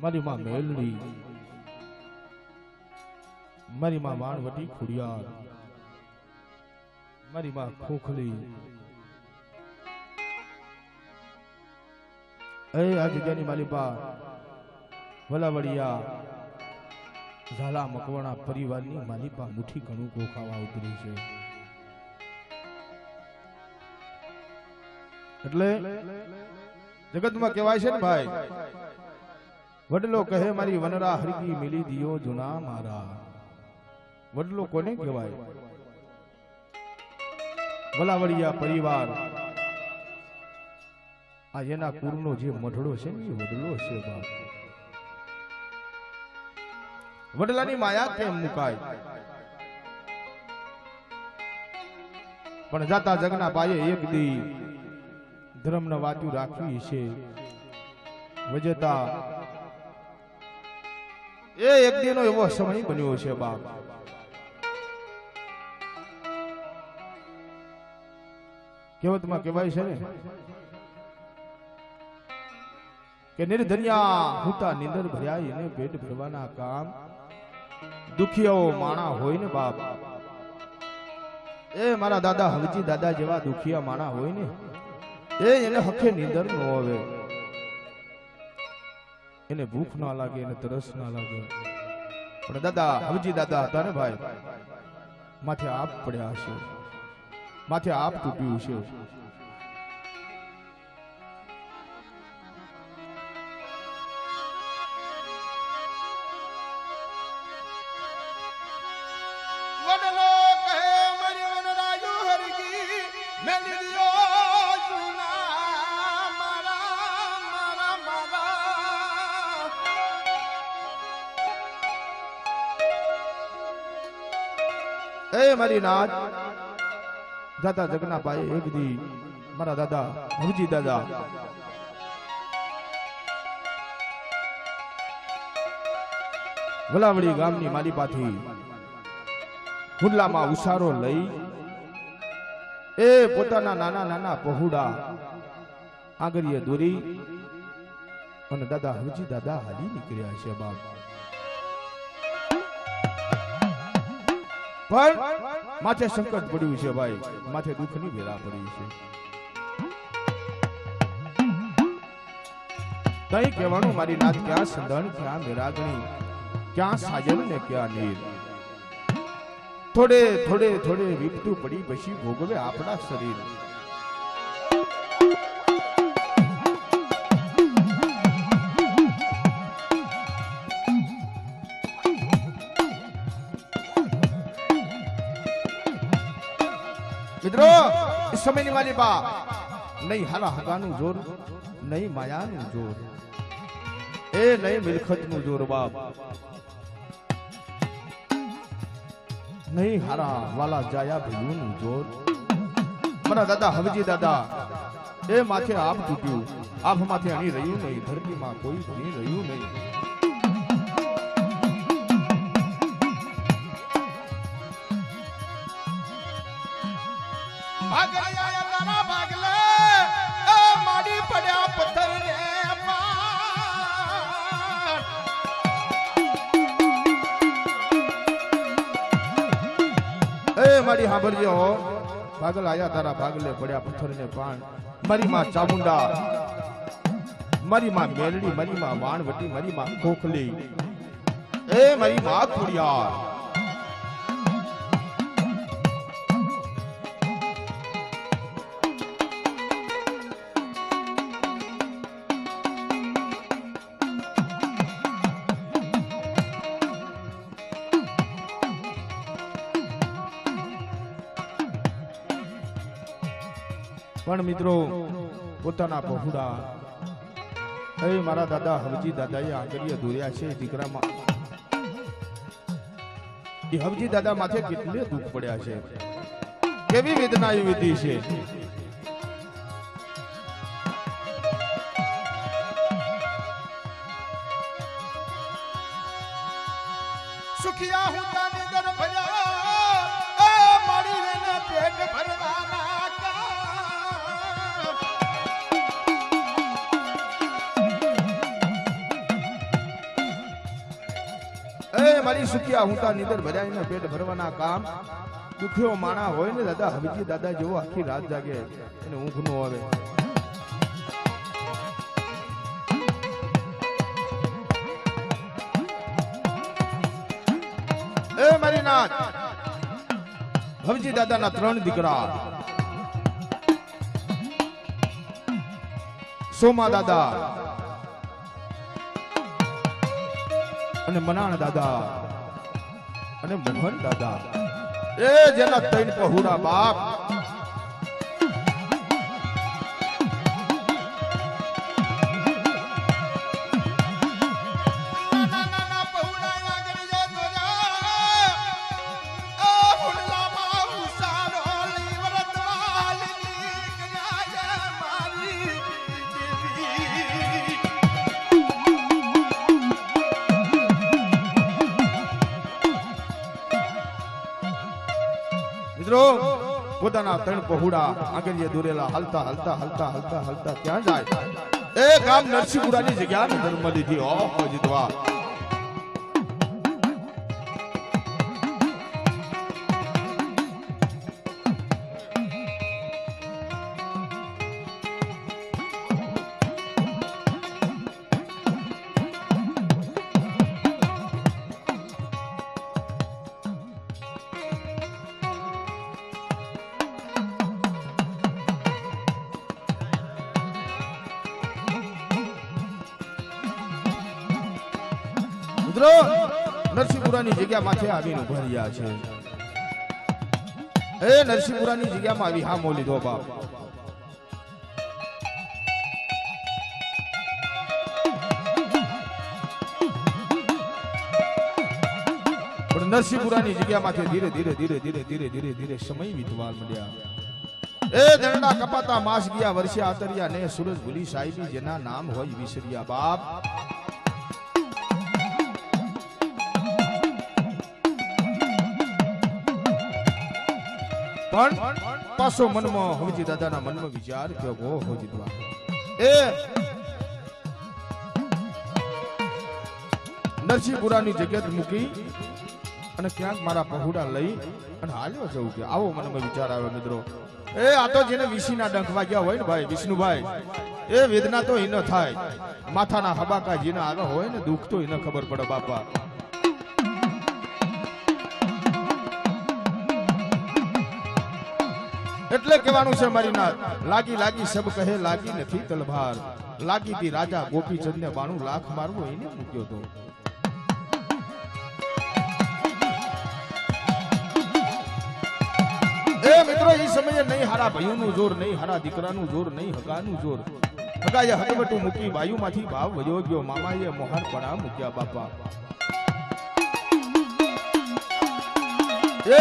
મારી માં મેલડી, મારી માં વાણવટી ખુડિયાર, મારી માં ખોખલી, એ આ જગ્યાની માલિપા વલાવડિયા ઝાલા મકવાણા પરિવારની માલિપા મુઠ્ઠી ઘણું ગોખાવા ઉતરી છે. એટલે જગતમાં કહેવાય છે ને ભાઈ, વડલો કહે મારી વનરા હરકી મિલી દિયો જુના મારા. વડલો કોને કહેવાય? વલાવડિયા પરિવાર, આ એના કુરનો જે મઢડો છે ને એ વડલો છે બાપ. વડલાની માયા કેમ મુકાય? પણ જાતા જગના પાયે એક દી ધર્મના વાતું રાખવી છે. વજતા એ એક દીનો એવો સમય બન્યો છે બાપ. કહેવતમાં કહેવાય છે ને કે નિર્ધન્યા હુતા નિંદર ભર્યા એને પેટ ભરવાના કામ દુખિયાઓ માણા હોય ને બાપ. એ મારા દાદા હવજી દાદા જેવા દુખિયા માણા હોય ને એને હખે નીંદર ન આવે, એને ભૂખ ના લાગે, એને તરસ ના લાગે. પણ દાદા હવજી દાદા હતા ને ભાઈ, માથે આપ પડ્યા છે, માથે આપ તૂટ્યું છે. એ મારી નાથ જાતા જગના પાયે એક દી મારા દાદા હવજી દાદા વલાવડી ગામની માલિપાથી હુડલામાં ઉસારો લઈ એ પોતાના નાના નાના પહોડા આંગળીએ દોરી અને દાદા હવજી દાદા હાલી નીકળ્યા છે બાપ. પણ માથે સંકટ પડ્યું છે ભાઈ, માથે દુઃખની વેલા પડી છે. તઈ કહેવાનું મારી નાથ ક્યાં સંદણ, ક્યાં મેરાગણી, ક્યાં સાજન ને ક્યાં નીર. થોડે થોડે થોડે વિપતું પડી પછી ભોગવે આપણા શરીર. મિત્રો इस સમયની મારી બા નહીં હાલા હગાનું જોર, નહીં માયાનું જોર, એ નહીં મિલખતનું જોર બાપ, નહીં હારા વાલા જાયા ભઈઓનું જોર. મારા દાદા હવજી દાદા એ માથે આપ તૂટ્યું, આપ માથે અણી રહ્યું નહીં, ધરતીમાં કોઈ અણી રહ્યું નહીં. મારી સાંભળજો, ભાગલ આયા તારા ભાગલે પડ્યા પથ્થર ને પાણ. મારી માં ચામુંડા, મારી માં મેલડી, મારી માં વાણવટી, મારી માં ખોખલી, એ મારી માં ખુડિયાર. પણ મિત્રો પોતાના પહોડા એ મારા દાદા હવજી દાદાએ આંગળીએ દોર્યા છે દીકરામાં. એ હવજી દાદા માથે કેટલે દુઃખ પડ્યા છે, કેવી વેદના એ વીતી છે. સુખિયા હું તાને દર ભર્યા મારી રેને પેટ ભરવાના. એ મારી સુખિયા હુંતા નીંદર ભરાઈને પેટ ભરવાના કામ દુખ્યો માણા હોય ને દાદા હવેજી દાદા જેવો આખી રાત જાગે એને ઊંઘ નો આવે. એ મારી નાથ હવેજી દાદાના 3 દીકરા સોમા દાદા અને મનાણ દાદા અને મોહન દાદા એ જેના 3 પહોળા બાપ પોતાના 3 પહોળા આગળ દોરેલા હાલતા હાલતા હાલતા હાલતા હાલતા ક્યાં જાય એ ગામ નરસિંહપુરાની જગ્યાની ધર્મ લીધી ઓ જીતવા. નરસિંહપુરાની જગ્યા માથે આવીને ઉભા રહ્યા છે. એ નરસિંહપુરાની જગ્યામાં આવી હામો લીધો બાપ. પણ નરસિંહપુરાની જગ્યામાંથી ધીરે ધીરે ધીરે ધીરે ધીરે ધીરે ધીરે સમય વીતવા મળ્યા. એ દરડા કપાતા માસ ગયા વર્ષે આતરિયા ને સૂરજ ભૂલી સાહેબી જેના નામ હોય વિસર્યા બાપ. પણ પાછો મનમાં હવજી દાદાના મનમાં વિચાર કે ઓ હવજી દ્વા એ નરસિંહપુરાની જગ્યા મૂકી અને ક્યાંક મારા પહોળા લઈ અને હાલ્યો જવું કે આવો મનમાં વિચાર આવે મિત્રો. એ આ તો જેને વિસીના ડંખ વાગ્યા હોય ને ભાઈ વિષ્ણુભાઈ એ વેદના તો ઈનો થાય. માથાના હબાકા જેને આવે હોય ને દુઃખ તો ઈને ખબર પડે બાપા. એટલે કહેવાનું છે મારી નાથ લાગી લાગી સબ કહે લાગી નથી તલભાર લાગી તી રાજા ગોપીચંદ ને 92 લાખ મારવો એને મૂક્યો તો. એ મિત્રો એ સમયે નહીં હારા ભાઈઓનું જોર નહીં હારા દીકરાનું જોર નહીં હગાનું જોર. હગાએ હકવટું મૂકી વાયુમાંથી ભાવ વયો ગયો મામાએ મોહર પડા મૂક્યા બાપા. એ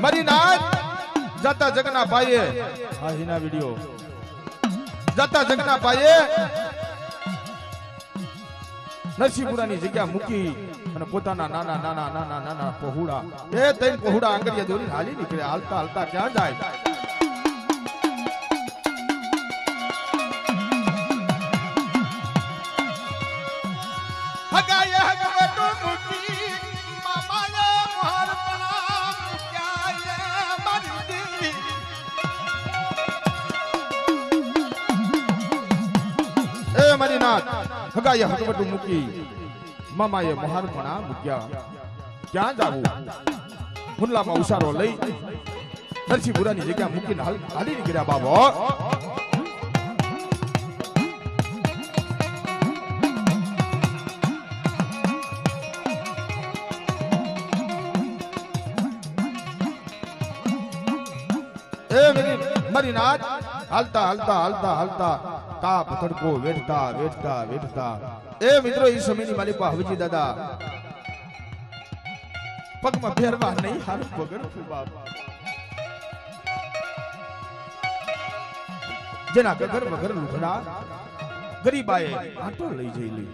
મારી નાથ જાતા જગના પાયે આ હિના વિડિયો જાતા જગના પાયે નરસિંહપુરાની જગ્યા મૂકી અને પોતાના નાના નાના નાના નાના પહોળા એ 3 પહોળા આંગળીયા દોરી હાલી નીકળે. હાલતા હાલતા ક્યાં જાય હગાય હગવટો મૂકી મામાએ મોહર પડા મૂક્યા મારી. એ મારી નાથ હગાએ હગવટો મૂકી મામાએ મોહર પડા મૂક્યા. ક્યાં જાવું હુલ્લામાં ઉસારો લઈ નરસિંહપુરાની જગ્યા મૂકીને હાલી નીકળ્યા બાબો. મારી નાથ હાલતા હાલતા હાલતા હાલતા કાપ તડકો વેઠતા વેઠતા વેઠતા એ મિત્રો એ સમયની મારી પાસે હવજી દાદા પગમાં પહેરવા નહીં હારું પગડ બાપ. જેના ગગર વગર લુગડા ગરીબાએ આટો લઈ જઈ લી.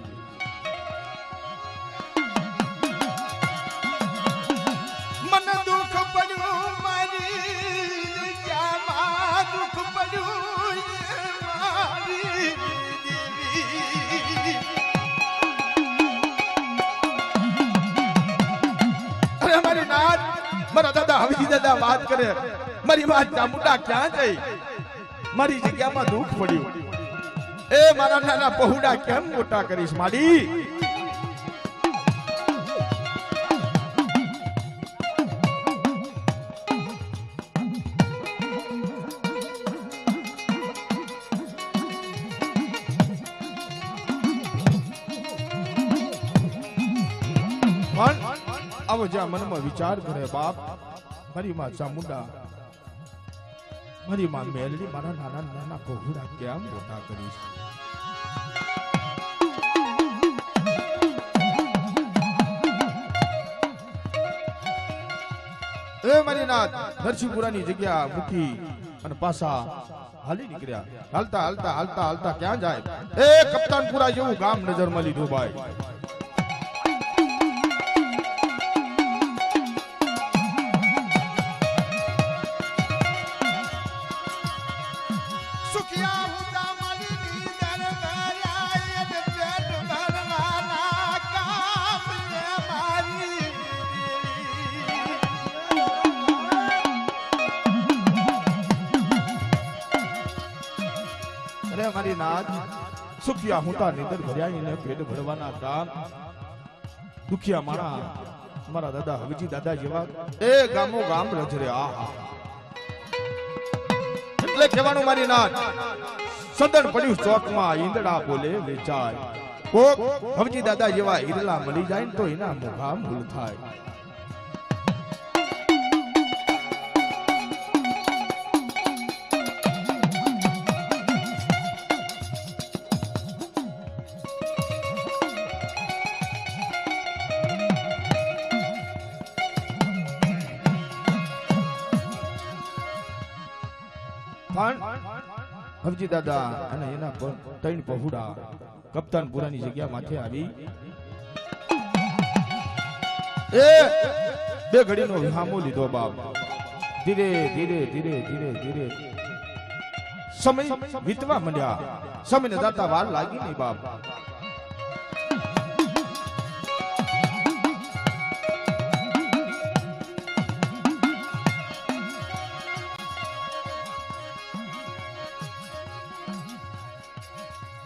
મન દુઃખ પડ્યું મારી જામાં દુઃખ પડ્યું મારી દેવી. બધા વાત કરે મારી વાત ચામુંડા ક્યાં જઈ મારી જગ્યામાં દુઃખ પડ્યું એ મારા નાના પહોડા કેમ મોટા કરીશ માડી આવો જ્યાં મનમાં વિચાર કરે બાપ મારી માં ચામુંડા મારી માં મેલડી મારા નાના નાના પહોળા કેમ મોટા કરીશ એ મારી નાથ નરસિંહપુરાની જગ્યા મૂકી અને પાછા હાલી નીકળ્યા હાલતા હાલતા હાલતા હાલતા ક્યાં જાય એ કપ્તાનપુરા જેવું ગામ નજરમાં લીધું ભાઈ મારી નાથ સુખિયા હુંતા નિંદર ભર્યા પેટ ભરવાના કામ દુખિયા માણા મારા દાદા હવજી દાદા જેવા એ ગામો ગામ રજરે આહા એટલે કહેવાનું મારી નાથ સદન પડ્યું ચોકમાં ઈંદડા બોલે વેચાય કોક હવજી દાદા જેવા ઈરલા મળી જાય તો એના મોઘા મૂળ થાય હવજી દાદા અને એના ત્રણ પહોડા કપ્તાનપુરાની જગ્યા માથે આવી એ બે ઘડીનો વિહામો લીધો બાપ ધીરે ધીરે ધીરે ધીરે ધીરે સમય વીતવા માંડ્યા સમયને દાતા વાર લાગી નહીં બાપ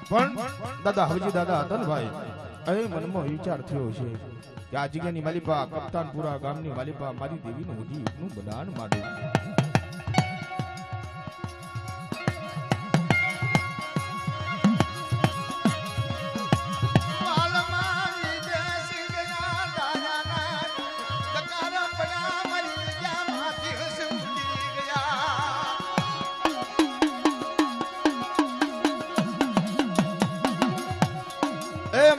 પણ દાદા હવજી દાદા હતા ને ભાઈ એ મનમાં વિચાર થયો છે કે આ જગ્યાની માલિપા કપ્તાનપુરા ગામની માલિપા મારી દેવીનું હજી એકનું બદાન માંડું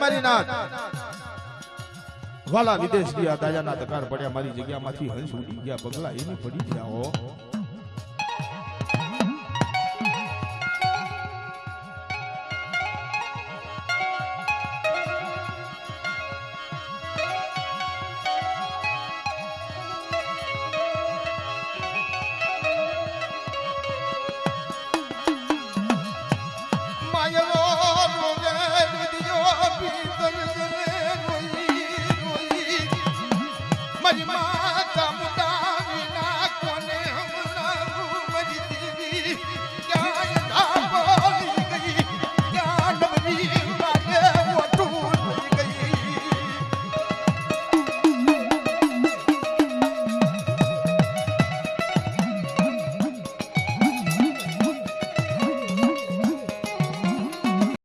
મારી નાથ વાલા વિદેશ ગયા દાયાના તકાર પડ્યા મારી જગ્યામાંથી હંસ ઉડી ગયા પગલા એને પડી ગયા હો